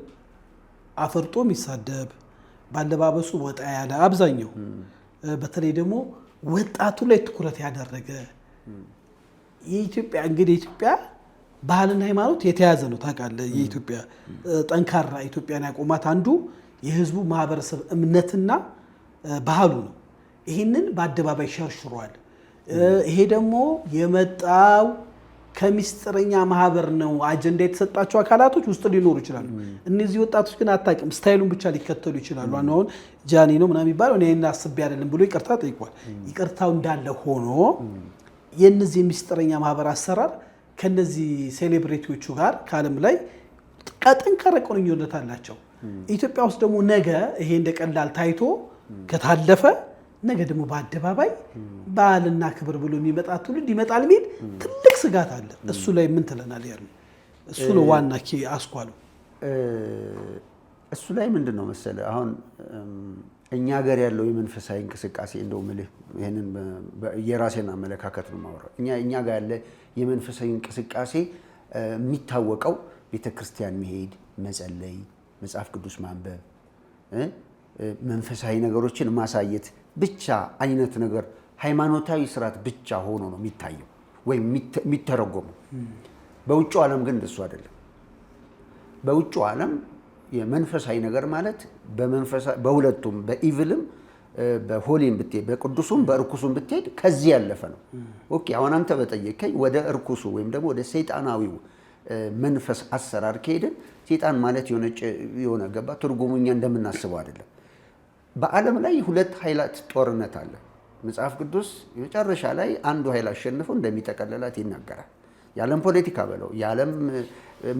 አፈርጦ የሚሳደብ ባለባበሱ ወጣ ያለ አብዛኛው በተለይ ደግሞ ወጣቱ ላይ ትኩረት ያደረገ የኢትዮጵያ እንግዲህ የኢትዮጵያ ባህልና ሃይማኖት የተያዘ ነው ታውቃለህ። የኢትዮጵያ ጠንካራ ኢትዮጵያን ያቆማት አንዱ የህዝቡ ማህበረሰብ እምነትና ባህሉ ነው። ይህንን በአደባባይ ሸርሽሯል። ይሄ ደግሞ የመጣው ከሚስጥረኛ ማህበር ነው። አጀንዳ የተሰጣቸው አካላቶች ውስጥ ሊኖሩ ይችላሉ። እነዚህ ወጣቶች ግን አታውቅም፣ ስታይሉን ብቻ ሊከተሉ ይችላሉ። አሁን ጃኒ ነው ምናምን የሚባለው እኔ አስቤ አይደለም ብሎ ይቅርታ ጠይቋል። ይቅርታው እንዳለ ሆኖ የነዚህ የሚስጥረኛ ማህበር አሰራር ከነዚህ ሴሌብሪቲዎቹ ጋር ከዓለም ላይ ጠንካራ ቁርኝነት አላቸው። ኢትዮጵያ ውስጥ ደግሞ ነገ ይሄ እንደቀላል ታይቶ ከታለፈ ነገ ደግሞ በአደባባይ ባህልና ክብር ብሎ የሚመጣ ትውልድ ይመጣል የሚል ትልቅ ስጋት አለ። እሱ ላይ ምን ትለናል? እሱ ነው ዋና አስኳሉ። እሱ ላይ ምንድን ነው መሰለህ አሁን እኛ ሀገር ያለው የመንፈሳዊ እንቅስቃሴ እንደው ምልህ ይሄንን የራሴን አመለካከት ነው የማወራው። እኛ ጋር ያለ የመንፈሳዊ እንቅስቃሴ የሚታወቀው ቤተክርስቲያን መሄድ፣ መጸለይ፣ መጽሐፍ ቅዱስ ማንበብ፣ መንፈሳዊ ነገሮችን ማሳየት ብቻ አይነት ነገር ሃይማኖታዊ ስርዓት ብቻ ሆኖ ነው የሚታየው ወይም የሚተረጎመው። በውጭው ዓለም ግን እንደሱ አይደለም። በውጭው ዓለም የመንፈሳዊ ነገር ማለት በሁለቱም በኢቭልም በሆሊም ብትሄድ በቅዱሱም በእርኩሱም ብትሄድ ከዚህ ያለፈ ነው። ኦኬ አሁን አንተ በጠየቀኝ ወደ እርኩሱ ወይም ደግሞ ወደ ሰይጣናዊው መንፈስ አሰራር ከሄድን ሰይጣን ማለት የሆነ ገባ ትርጉሙኛ እንደምናስበው አይደለም። በዓለም ላይ ሁለት ኃይላት ጦርነት አለ። መጽሐፍ ቅዱስ የመጨረሻ ላይ አንዱ ኃይል አሸንፎ እንደሚጠቀልላት ይናገራል። የዓለም ፖለቲካ በለው የዓለም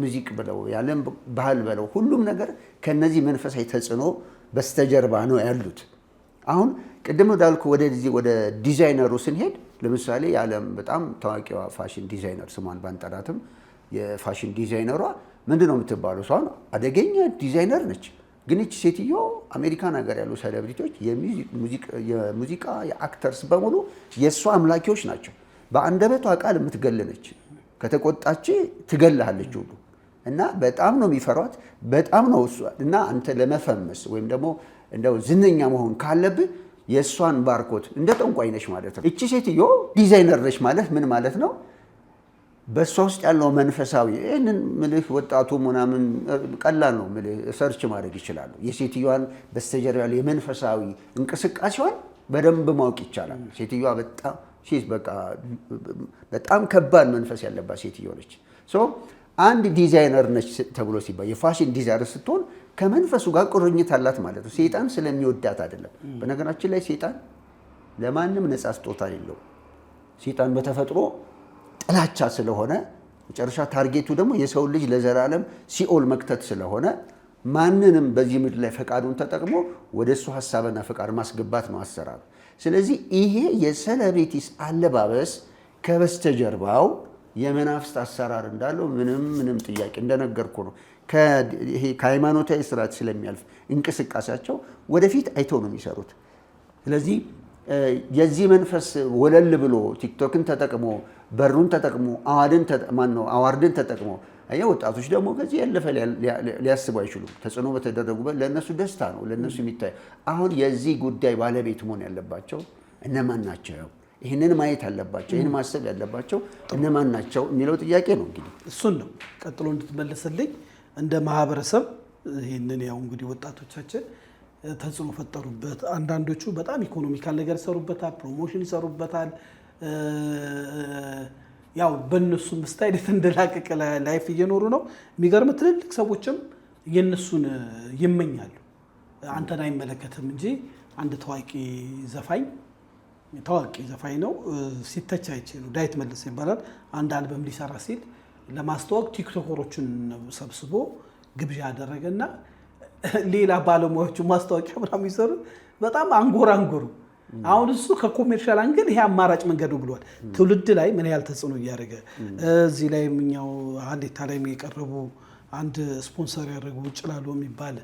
ሙዚቅ ብለው የዓለም ባህል በለው ሁሉም ነገር ከነዚህ መንፈሳዊ ተጽዕኖ በስተጀርባ ነው ያሉት። አሁን ቅድም እንዳልኩ ወደ ዲዛይነሩ ስንሄድ ለምሳሌ የዓለም በጣም ታዋቂዋ ፋሽን ዲዛይነር ስሟን ባንጠራትም የፋሽን ዲዛይነሯ ምንድነው የምትባለው? እሷ አደገኛ ዲዛይነር ነች። ግን እቺ ሴትዮ አሜሪካን ሀገር ያሉ ሴሌብሪቲዎች የሙዚቃ የአክተርስ በሙሉ የእሷ አምላኪዎች ናቸው። በአንደበቷ ቃል የምትገል ነች። ከተቆጣች ትገልሃለች ሁሉ እና በጣም ነው የሚፈሯት። በጣም ነው እሷ እና አንተ ለመፈመስ ወይም ደግሞ እንደው ዝነኛ መሆን ካለብህ የእሷን ባርኮት እንደ ጠንቋይ ነች ማለት ነው። እቺ ሴትዮ ዲዛይነር ነች ማለት ምን ማለት ነው? በእሷ ውስጥ ያለው መንፈሳዊ ይህንን ምልህ ወጣቱ ምናምን ቀላል ነው ምልህ ሰርች ማድረግ ይችላሉ። የሴትዮዋን በስተጀርባ ያለው የመንፈሳዊ እንቅስቃሴዋን በደንብ ማወቅ ይቻላል። ሴትዮዋ በጣም ከባድ መንፈስ ያለባት ሴትዮ ነች። አንድ ዲዛይነር ነች ተብሎ ሲባል የፋሽን ዲዛይነር ስትሆን ከመንፈሱ ጋር ቁርኝት አላት ማለት ነው። ሰይጣን ስለሚወዳት አይደለም። በነገራችን ላይ ሰይጣን ለማንም ነፃ ስጦታ የለውም። ሰይጣን በተፈጥሮ ጥላቻ ስለሆነ መጨረሻ ታርጌቱ ደግሞ የሰው ልጅ ለዘላለም ሲኦል መክተት ስለሆነ ማንንም በዚህ ምድር ላይ ፈቃዱን ተጠቅሞ ወደ እሱ ሀሳብና ፈቃድ ማስገባት ነው አሰራሩ። ስለዚህ ይሄ የሴሌብሪቲስ አለባበስ ከበስተጀርባው የመናፍስት አሰራር እንዳለው ምንም ጥያቄ እንደነገርኩ ነው። ይሄ ከሃይማኖታዊ ስርዓት ስለሚያልፍ እንቅስቃሴያቸው ወደፊት አይተው ነው የሚሰሩት። ስለዚህ የዚህ መንፈስ ወለል ብሎ ቲክቶክን ተጠቅሞ በሩን ተጠቅሞ አዋርድን ተጠቅሞ ወጣቶች ደግሞ ከዚህ ያለፈ ሊያስቡ አይችሉም። ተጽዕኖ በተደረጉበት ለእነሱ ደስታ ነው ለእነሱ የሚታይ። አሁን የዚህ ጉዳይ ባለቤት መሆን ያለባቸው እነማን ናቸው? ይህንን ማየት አለባቸው። ይህን ማሰብ ያለባቸው እነማን ናቸው የሚለው ጥያቄ ነው። እንግዲህ እሱን ነው ቀጥሎ እንድትመልስልኝ። እንደ ማህበረሰብ ይህንን ያው እንግዲህ ወጣቶቻችን ተጽዕኖ ፈጠሩበት። አንዳንዶቹ በጣም ኢኮኖሚካል ነገር ይሰሩበታል፣ ፕሮሞሽን ይሰሩበታል። ያው በእነሱም ስታይል የተንደላቀቀ ላይፍ እየኖሩ ነው። የሚገርም ትልልቅ ሰዎችም የእነሱን ይመኛሉ። አንተን አይመለከትም እንጂ አንድ ታዋቂ ዘፋኝ ነው ሲተች አይቼ ነው። ዳዊት መለሰ ይባላል። አንድ አልበም ሊሰራ ሲል ለማስተዋወቅ ቲክቶከሮችን ሰብስቦ ግብዣ አደረገና ሌላ ባለሙያዎቹ ማስታወቂያ ምናምን የሚሰሩ በጣም አንጎራንጎሩ። አሁን እሱ ከኮሜርሻል አንግል ይሄ አማራጭ መንገዱ ብሏል። ትውልድ ላይ ምን ያህል ተጽዕኖ እያደረገ እዚህ ላይ እኛው ሀሌታ ላይ የቀረቡ አንድ ስፖንሰር ያደረጉ ጭላሎ የሚባል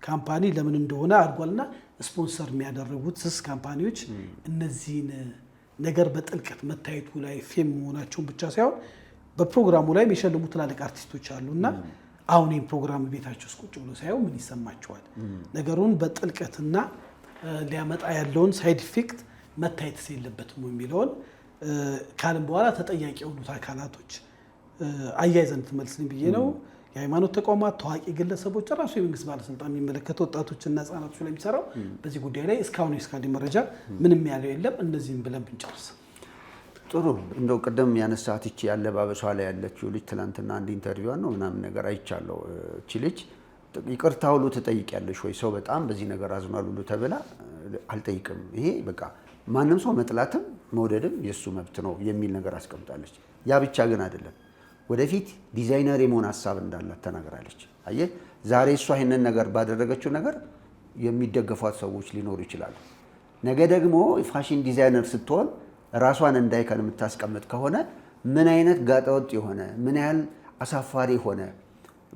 ካምፓኒ ለምን እንደሆነ አድርጓልና ስፖንሰር የሚያደርጉት ካምፓኒዎች እነዚህን ነገር በጥልቀት መታየቱ ላይ ፌም መሆናቸውን ብቻ ሳይሆን በፕሮግራሙ ላይ የሚሸልሙ ትላልቅ አርቲስቶች አሉና አሁን ይህን ፕሮግራም ቤታቸው ውስጥ ቁጭ ብሎ ሳይሆን ምን ይሰማቸዋል? ነገሩን በጥልቀትና ሊያመጣ ያለውን ሳይድ ኢፌክት መታየት የለበትም የሚለውን ካልን በኋላ ተጠያቂ የሆኑት አካላቶች አያይዘን ትመልስልኝ ብዬ ነው። የሃይማኖት ተቋማት፣ ታዋቂ ግለሰቦች፣ ራሱ የመንግስት ባለስልጣን የሚመለከተው ወጣቶችና ህጻናቶች ላይ የሚሰራው በዚህ ጉዳይ ላይ እስካሁን እስካሁን መረጃ ምንም ያለው የለም። እነዚህም ብለን ብንጨርስ ጥሩ። እንደው ቅድም ያነሳት እቺ ያለባበሷ ላይ ያለችው ልጅ ትናንትና አንድ ኢንተርቪው ነው ምናምን ነገር አይቻለሁ። እቺ ልጅ ይቅርታ ሁሉ ትጠይቂያለሽ ወይ? ሰው በጣም በዚህ ነገር አዝኗል ሁሉ ተብላ አልጠይቅም። ይሄ በቃ ማንም ሰው መጥላትም መውደድም የሱ መብት ነው የሚል ነገር አስቀምጣለች። ያ ብቻ ግን አይደለም፣ ወደፊት ዲዛይነር የመሆን ሀሳብ እንዳላት ተናግራለች። አየህ ዛሬ እሷ ይሄንን ነገር ባደረገችው ነገር የሚደገፏት ሰዎች ሊኖሩ ይችላሉ። ነገ ደግሞ ፋሽን ዲዛይነር ስትሆን ራሷን እንዳይከን የምታስቀምጥ ከሆነ ምን አይነት ጋጠወጥ የሆነ ምን ያህል አሳፋሪ ሆነ።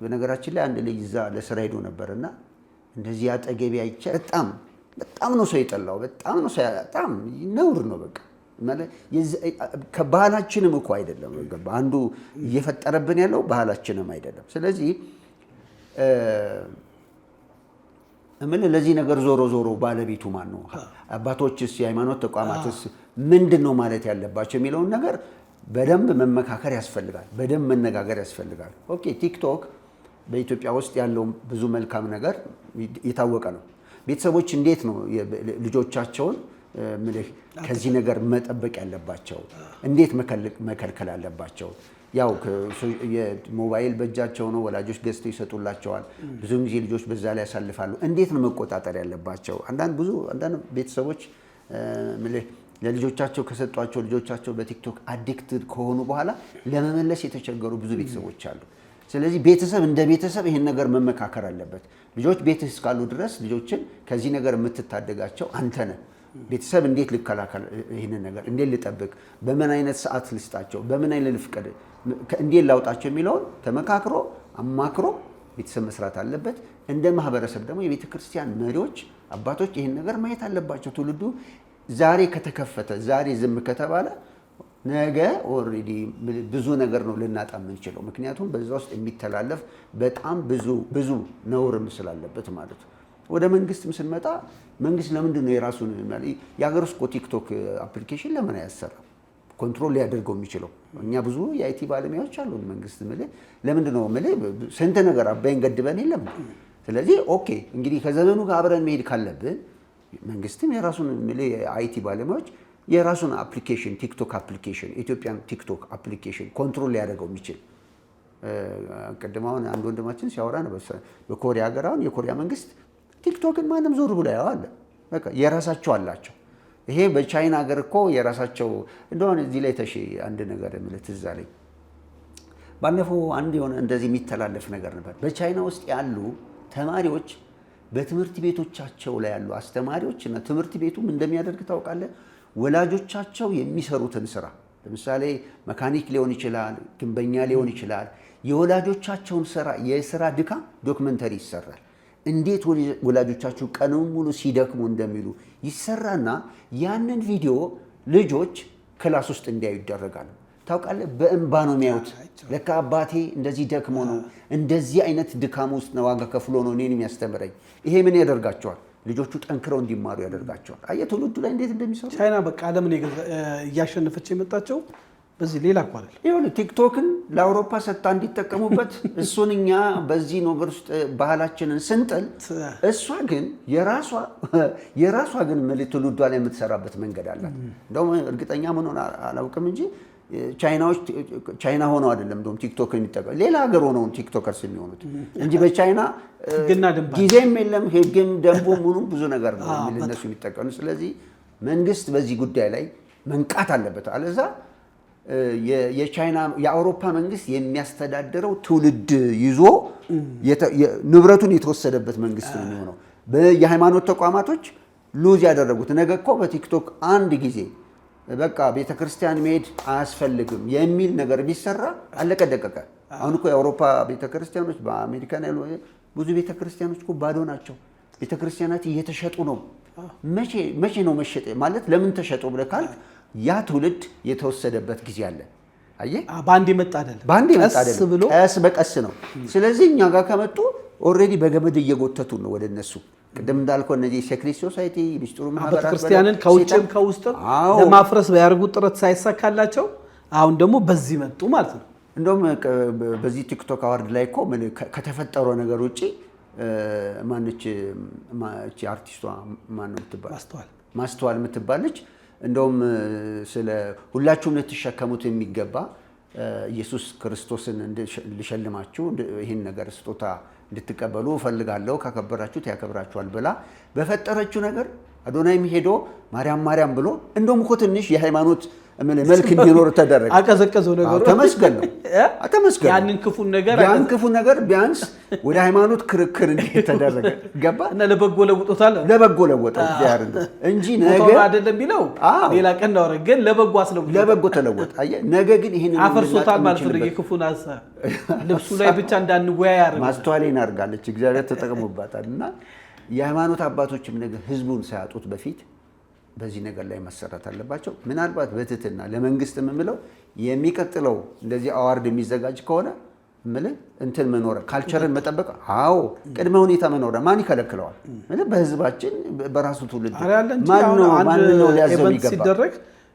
በነገራችን ላይ አንድ ልጅ እዛ ለስራ ሄዶ ነበርና እንደዚህ አጠገቤ አይቼ በጣም ነው ሰው የጠላው። በጣም ነውር ነው በቃ ማለት ከባህላችንም እኮ አይደለም። አንዱ እየፈጠረብን ያለው ባህላችንም አይደለም። ስለዚህ ለዚህ ነገር ዞሮ ባለቤቱ ማን ነው? አባቶችስ፣ የሃይማኖት ተቋማትስ ምንድን ነው ማለት ያለባቸው የሚለውን ነገር በደንብ መመካከር ያስፈልጋል። በደንብ መነጋገር ያስፈልጋል። ኦኬ ቲክቶክ በኢትዮጵያ ውስጥ ያለው ብዙ መልካም ነገር የታወቀ ነው። ቤተሰቦች እንዴት ነው ልጆቻቸውን ከዚህ ነገር መጠበቅ ያለባቸው? እንዴት መከልከል አለባቸው? ያው የሞባይል በእጃቸው ነው፣ ወላጆች ገዝተው ይሰጡላቸዋል። ብዙ ጊዜ ልጆች በዛ ላይ ያሳልፋሉ። እንዴት ነው መቆጣጠር ያለባቸው? አንዳንድ ቤተሰቦች ለልጆቻቸው ከሰጧቸው ልጆቻቸው በቲክቶክ አዲክትድ ከሆኑ በኋላ ለመመለስ የተቸገሩ ብዙ ቤተሰቦች አሉ። ስለዚህ ቤተሰብ እንደ ቤተሰብ ይህን ነገር መመካከር አለበት። ልጆች ቤትህ እስካሉ ድረስ ልጆችን ከዚህ ነገር የምትታደጋቸው አንተ ነህ። ቤተሰብ እንዴት ልከላከል፣ ይህንን ነገር እንዴት ልጠብቅ፣ በምን አይነት ሰዓት ልስጣቸው፣ በምን አይነት ልፍቀድ፣ እንዴት ላውጣቸው የሚለውን ተመካክሮ አማክሮ ቤተሰብ መስራት አለበት። እንደ ማህበረሰብ ደግሞ የቤተ ክርስቲያን መሪዎች፣ አባቶች ይህን ነገር ማየት አለባቸው። ትውልዱ ዛሬ ከተከፈተ ዛሬ ዝም ከተባለ ነገ ኦልሬዲ ብዙ ነገር ነው ልናጣ የምንችለው። ምክንያቱም በዛ ውስጥ የሚተላለፍ በጣም ብዙ ነውርም ስላለበት ማለት ነው። ወደ መንግስትም ስንመጣ መንግስት ለምንድን ነው የራሱን የሀገር ውስጥ ቲክቶክ አፕሊኬሽን ለምን አያሰራም? ኮንትሮል ሊያደርገው የሚችለው እኛ ብዙ የአይቲ ባለሙያዎች አሉን። መንግስት ለምንድን ነው ስንት ነገር አባይን ገድበን የለም። ስለዚህ ኦኬ እንግዲህ ከዘመኑ ጋር አብረን መሄድ ካለብን መንግስትም የራሱን የአይቲ ባለሙያዎች የራሱን አፕሊኬሽን ቲክቶክ አፕሊኬሽን ኢትዮጵያን ቲክቶክ አፕሊኬሽን ኮንትሮል ሊያደርገው የሚችል ቅድም አሁን አንድ ወንድማችን ሲያወራ ነው በኮሪያ ሀገር አሁን የኮሪያ መንግስት ቲክቶክን ማንም ዞር ብሎ ያዋለ በቃ የራሳቸው አላቸው። ይሄ በቻይና ሀገር እኮ የራሳቸው እንደሆነ እዚህ ላይ አንድ ነገር ትዝ አለኝ። ባለፈው አንድ የሆነ እንደዚህ የሚተላለፍ ነገር ነበር። በቻይና ውስጥ ያሉ ተማሪዎች በትምህርት ቤቶቻቸው ላይ ያሉ አስተማሪዎች እና ትምህርት ቤቱም እንደሚያደርግ ታውቃለህ፣ ወላጆቻቸው የሚሰሩትን ስራ ለምሳሌ መካኒክ ሊሆን ይችላል፣ ግንበኛ ሊሆን ይችላል። የወላጆቻቸውን የስራ ድካም ዶክመንተሪ ይሰራል። እንዴት ወላጆቻቸው ቀኑን ሙሉ ሲደክሙ እንደሚሉ ይሰራና ያንን ቪዲዮ ልጆች ክላስ ውስጥ እንዲያዩ ይደረጋሉ። ታውቃለህ፣ በእንባ ነው የሚያዩት። ለካ አባቴ እንደዚህ ደክሞ ነው እንደዚህ አይነት ድካም ውስጥ ነው ዋጋ ከፍሎ ነው እኔን የሚያስተምረኝ። ይሄ ምን ያደርጋቸዋል? ልጆቹ ጠንክረው እንዲማሩ ያደርጋቸዋል። አየህ ትውልዱ ላይ እንዴት እንደሚሰሩ። ቻይና በቃ ዓለምን እያሸነፈች የመጣቸው በዚህ ሌላ እኮ አይደል። ይኸውልህ ቲክቶክን ለአውሮፓ ሰጥታ እንዲጠቀሙበት እሱን እኛ በዚህ ነገር ውስጥ ባህላችንን ስንጥል፣ እሷ ግን የራሷ ግን ትውልዷ ላይ የምትሰራበት መንገድ አላት። እንደውም እርግጠኛ መሆኑን አላውቅም እንጂ ቻይና ሆነው አይደለም እንደውም ቲክቶክ የሚጠቀሙ ሌላ ሀገር ሆነው ቲክቶከርስ የሚሆኑት እንጂ በቻይና ጊዜም የለም ህግም ደንቡም ምኑም ብዙ ነገር ነው እነሱ የሚጠቀሙ። ስለዚህ መንግስት በዚህ ጉዳይ ላይ መንቃት አለበት። አለዛ የአውሮፓ መንግስት የሚያስተዳድረው ትውልድ ይዞ ንብረቱን የተወሰደበት መንግስት ነው የሚሆነው። የሃይማኖት ተቋማቶች ሉዝ ያደረጉት ነገ እኮ በቲክቶክ አንድ ጊዜ በቃ ቤተክርስቲያን መሄድ አያስፈልግም የሚል ነገር ቢሰራ አለቀ ደቀቀ። አሁን እኮ የአውሮፓ ቤተክርስቲያኖች በአሜሪካን ያሉ ብዙ ቤተክርስቲያኖች እኮ ባዶ ናቸው። ቤተክርስቲያናት እየተሸጡ ነው። መቼ ነው መሸጥ ማለት? ለምን ተሸጡ ብለህ ካልክ ያ ትውልድ የተወሰደበት ጊዜ አለ። አየህ፣ በአንድ የመጣ አይደለም፣ ቀስ በቀስ ነው። ስለዚህ እኛ ጋር ከመጡ ኦልሬዲ በገመድ እየጎተቱ ነው ወደ እነሱ። ቅድም እንዳልከው እነዚህ ሴክሬት ሶሳይቲ ሚስጥሩ ማህበራት ቤተክርስቲያንን ከውጭም ከውስጥም ለማፍረስ ባያደርጉት ጥረት ሳይሳካላቸው አሁን ደግሞ በዚህ መጡ ማለት ነው። እንደውም በዚህ ቲክቶክ አዋርድ ላይ እኮ ከተፈጠረው ነገር ውጪ ማነች አርቲስቷ ማነው የምትባል ማስተዋል የምትባለች እንደውም ስለ ሁላችሁም ልትሸከሙት የሚገባ ኢየሱስ ክርስቶስን ልሸልማችሁ ይህን ነገር ስጦታ እንድትቀበሉ እፈልጋለሁ፣ ካከበራችሁት ያከብራችኋል ብላ በፈጠረችው ነገር አዶናይም ሄዶ ማርያም ብሎ እንደውም እኮ ትንሽ የሃይማኖት መልክ እንዲኖር ተደረገ። አቀዘቀዘው ነገሩ። ተመስገን ነው። ያንን ክፉ ነገር ቢያንስ ወደ ሃይማኖት ክርክር እንዴት ተደረገ ገባ እና ለበጎ ለውጦታል። ለበጎ ለውጦታል እንጂ ነገ አይደለም ቢለው ሌላ ቀን ነው ግን ለበጎ ለበጎ ተለወጠ። አየህ ነገ ግን ይሄን አፈርሶታል ማለት ነው። የክፉን ሐሳብ ልብሱ ላይ ብቻ እንዳንወያይ ያረጋል። ማስተዋሌን አድርጋለች፣ እግዚአብሔር ተጠቅሞባታልና የሃይማኖት አባቶችም ነገር ህዝቡን ሳያጡት በፊት በዚህ ነገር ላይ መሰራት አለባቸው። ምናልባት በትህትና ለመንግስት የምለው የሚቀጥለው እንደዚህ አዋርድ የሚዘጋጅ ከሆነ እንትን መኖር ካልቸርን መጠበቅ ቅድመ ሁኔታ መኖር ማን ይከለክለዋል? በህዝባችን በራሱ ትውልድ ማን ነው ሊያዘው ይገባል።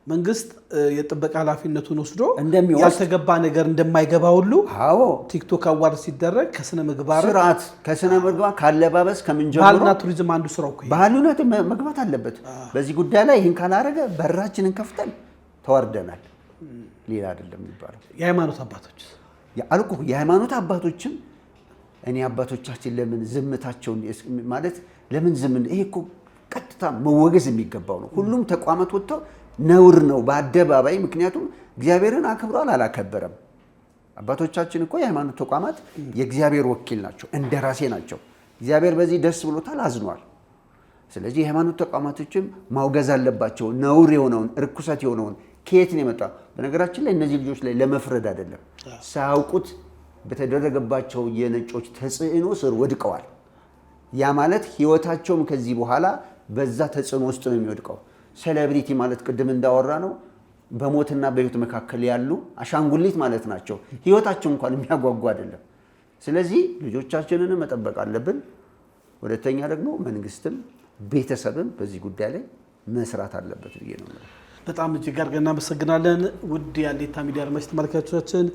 መንግስት የጥበቃ ኃላፊነቱን ወስዶ ያልተገባ ነገር እንደማይገባ ሁሉ ቲክቶክ አዋርድ ሲደረግ ከስነ ምግባር ስርዓት ካለባበስ ከምንጀምሮ ባህልና ቱሪዝም አንዱ ስራው እኮ ባህሉነት መግባት አለበት። በዚህ ጉዳይ ላይ ይህን ካላረገ በራችንን ከፍተን ተዋርደናል። ሌላ አይደለም የሚባለው። የሃይማኖት አባቶች አልኩህ፣ የሃይማኖት አባቶችም እኔ አባቶቻችን ለምን ዝምታቸውን ማለት ለምን ዝምን? ይሄ እኮ ቀጥታ መወገዝ የሚገባው ነው። ሁሉም ተቋማት ወጥተው ነውር ነው በአደባባይ። ምክንያቱም እግዚአብሔርን አክብሯል አላከበረም። አባቶቻችን እኮ የሃይማኖት ተቋማት የእግዚአብሔር ወኪል ናቸው፣ እንደራሴ ናቸው። እግዚአብሔር በዚህ ደስ ብሎታል፣ አዝኗል። ስለዚህ የሃይማኖት ተቋማቶችም ማውገዝ አለባቸው። ነውር የሆነውን ርኩሰት የሆነውን ከየት ነው የመጣው? በነገራችን ላይ እነዚህ ልጆች ላይ ለመፍረድ አይደለም፣ ሳያውቁት በተደረገባቸው የነጮች ተጽዕኖ ስር ወድቀዋል። ያ ማለት ህይወታቸውም ከዚህ በኋላ በዛ ተጽዕኖ ውስጥ ነው የሚወድቀው። ሴሌብሪቲ ማለት ቅድም እንዳወራ ነው በሞትና በህይወት መካከል ያሉ አሻንጉሊት ማለት ናቸው። ህይወታቸው እንኳን የሚያጓጓ አይደለም። ስለዚህ ልጆቻችንን መጠበቅ አለብን። ሁለተኛ ደግሞ መንግስትም ቤተሰብም በዚህ ጉዳይ ላይ መስራት አለበት ብዬ ነው። በጣም እጅግ አድርገን እናመሰግናለን። ውድ የሀሌታ ሚዲያ አድማጭ ተመልካቾቻችን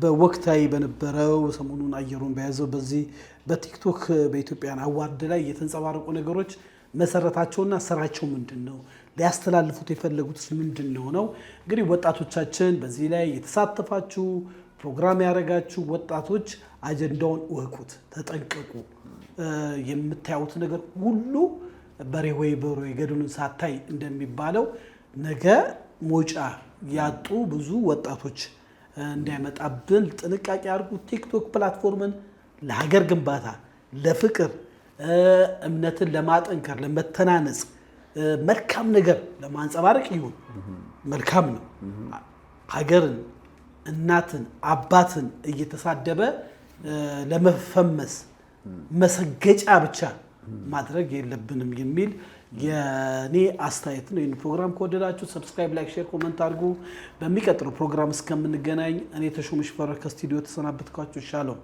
በወቅታዊ በነበረው ሰሞኑን አየሩን በያዘው በዚህ በቲክቶክ በኢትዮጵያን አዋርድ ላይ የተንጸባረቁ ነገሮች መሰረታቸውና ስራቸው ምንድን ነው፣ ሊያስተላልፉት የፈለጉት ምንድን ነው? እንግዲህ ወጣቶቻችን በዚህ ላይ የተሳተፋችሁ ፕሮግራም ያደረጋችሁ ወጣቶች አጀንዳውን እወቁት፣ ተጠንቀቁ። የምታዩት ነገር ሁሉ በሬ ወይ በሬ ገደሉን ሳታይ እንደሚባለው ነገ መውጫ ያጡ ብዙ ወጣቶች እንዳይመጣብን ጥንቃቄ አድርጉ። ቲክቶክ ፕላትፎርምን ለሀገር ግንባታ፣ ለፍቅር፣ እምነትን ለማጠንከር፣ ለመተናነጽ፣ መልካም ነገር ለማንጸባረቅ ይሁን መልካም ነው። ሀገርን፣ እናትን፣ አባትን እየተሳደበ ለመፈመስ መሰገጫ ብቻ ማድረግ የለብንም የሚል የኔ አስተያየት ነው። ይህን ፕሮግራም ከወደዳችሁ ሰብስክራይብ፣ ላይክ፣ ሼር፣ ኮመንት አድርጉ። በሚቀጥለው ፕሮግራም እስከምንገናኝ እኔ ተሾመ ሽፈራው ከስቱዲዮ ተሰናበትኳችሁ። ሻሎም።